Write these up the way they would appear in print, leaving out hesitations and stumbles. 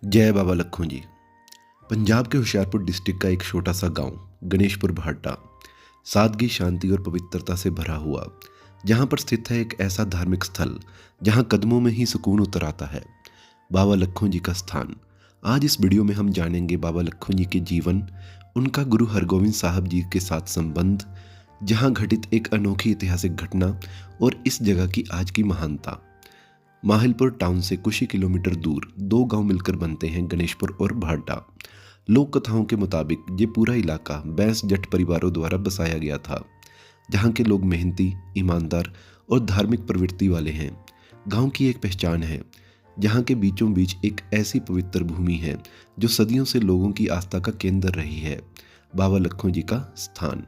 जय बाबा लखों जी। पंजाब के होशियारपुर डिस्ट्रिक्ट का एक छोटा सा गांव गणेशपुर भाटा सादगी, शांति और पवित्रता से भरा हुआ, जहां पर स्थित है एक ऐसा धार्मिक स्थल जहां कदमों में ही सुकून उतर आता है, बाबा लखों जी का स्थान। आज इस वीडियो में हम जानेंगे बाबा लखों जी के जीवन, उनका गुरु हरगोविंद साहब जी के साथ संबंध, जहां घटित एक अनोखी ऐतिहासिक घटना और इस जगह की आज की महानता। माहिलपुर टाउन से कुछ ही किलोमीटर दूर दो गांव मिलकर बनते हैं गणेशपुर और भाटा। लोक कथाओं के मुताबिक ये पूरा इलाका बैंस जट परिवारों द्वारा बसाया गया था, जहां के लोग मेहनती, ईमानदार और धार्मिक प्रवृत्ति वाले हैं। गांव की एक पहचान है, जहां के बीचों बीच एक ऐसी पवित्र भूमि है जो सदियों से लोगों की आस्था का केंद्र रही है, बाबा लखों जी का स्थान।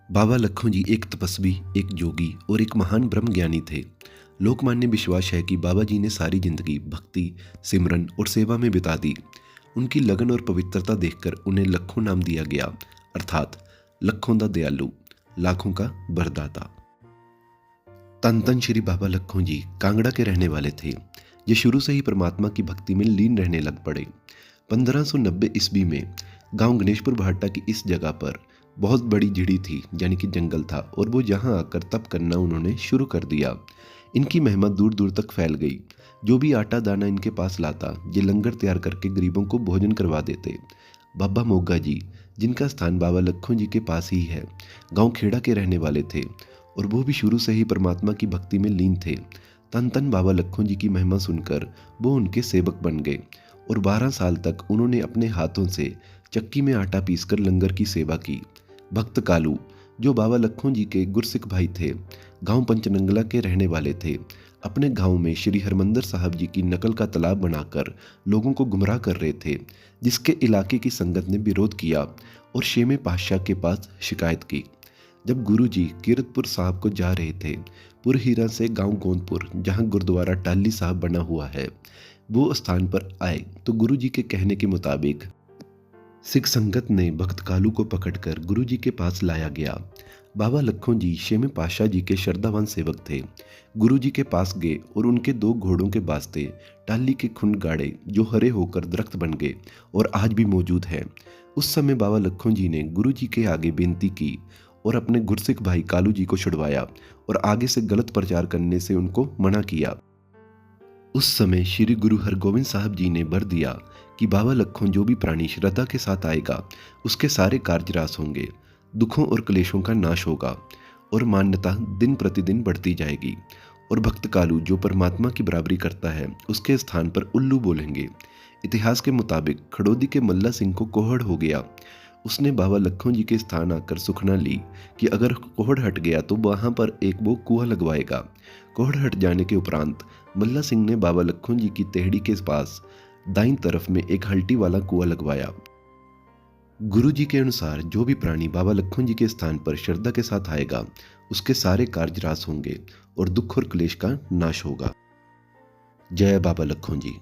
बाबा लखों जी एक तपस्वी, एक जोगी और एक महान ब्रह्म ज्ञानी थे। लोकमान्य विश्वास है कि बाबा जी ने सारी जिंदगी भक्ति, सिमरन और सेवा में बिता दी। उनकी लगन और पवित्रता देखकर उन्हें लखों नाम दिया गया, अर्थात लखों दा दयालु, लाखों का बरदाता। तन तन श्री बाबा लखों जी कांगड़ा के रहने वाले थे। ये शुरू से ही परमात्मा की भक्ति में लीन रहने लग पड़े। 1590 ईस्वी में गांव गणेशपुर भाटा की इस जगह पर बहुत बड़ी झिड़ी थी, यानी कि जंगल था, और वो यहाँ आकर तप करना उन्होंने शुरू कर दिया। इनकी महिमा दूर दूर तक फैल गई। जो भी आटा दाना इनके पास लाता, ये लंगर तैयार करके गरीबों को भोजन करवा देते। बाबा मोगा जी, जिनका स्थान बाबा लखों जी के पास ही है, गांव खेड़ा के रहने वाले थे और वो भी शुरू से ही परमात्मा की भक्ति में लीन थे। तन तन बाबा लखों जी की महिमा सुनकर वो उनके सेवक बन गए और 12 साल तक उन्होंने अपने हाथों से चक्की में आटा पीसकर लंगर की सेवा की। भक्त कालू, जो बाबा लखों जी के गुरसिख भाई थे, गांव पंचनंगला के रहने वाले थे, अपने गांव में श्री हरमंदिर साहब जी की नकल का तालाब बनाकर लोगों को गुमराह कर रहे थे, जिसके इलाके की संगत ने विरोध किया और शेमे पातशाह के पास शिकायत की। जब गुरु जी कीरतपुर साहब को जा रहे थे, पुरहीरा से गांव गोंदपुर, जहां गुरुद्वारा टाली साहब बना हुआ है, वो स्थान पर आए तो गुरु जी के कहने के मुताबिक सिख संगत ने भक्त कालू को पकड़कर गुरु जी के पास लाया गया। बाबा लखों जी शेमे पातशाह जी के श्रद्धावान सेवक थे। गुरु जी के पास गए और उनके 2 घोड़ों के वास्ते टाली के खुंड गाड़े, जो हरे होकर दरख्त बन गए और आज भी मौजूद हैं। उस समय बाबा लखों जी ने गुरु जी के आगे बेनती की और अपने गुरसिख भाई कालू जी को छुड़वाया और आगे से गलत प्रचार करने से उनको मना किया। उस समय श्री गुरु हरगोविंद साहब जी ने वर दिया कि बाबा लखों जो भी प्राणी श्रद्धा के साथ आएगा, उसके सारे कार्य रास होंगे, दुखों और क्लेशों का नाश होगा और मान्यता दिन प्रतिदिन बढ़ती जाएगी। और भक्त कालू जो परमात्मा की बराबरी करता है, उसके स्थान पर उल्लू बोलेंगे। इतिहास के मुताबिक खड़ोदी के मल्ला सिंह को कोहड़ हो गया। उसने बाबा लखों जी के स्थान आकर सुखना ली कि अगर कोहड़ हट गया तो वहां पर एक वो कुआं लगवाएगा। कोहड़ हट जाने के उपरांत मल्ला सिंह ने बाबा लखों जी की तेहड़ी के पास दाईं तरफ में एक हल्टी वाला कुआं लगवाया। गुरु जी के अनुसार जो भी प्राणी बाबा लखों जी के स्थान पर श्रद्धा के साथ आएगा, उसके सारे कार्य रास होंगे और दुख और क्लेश का नाश होगा। जय बाबा लखों जी।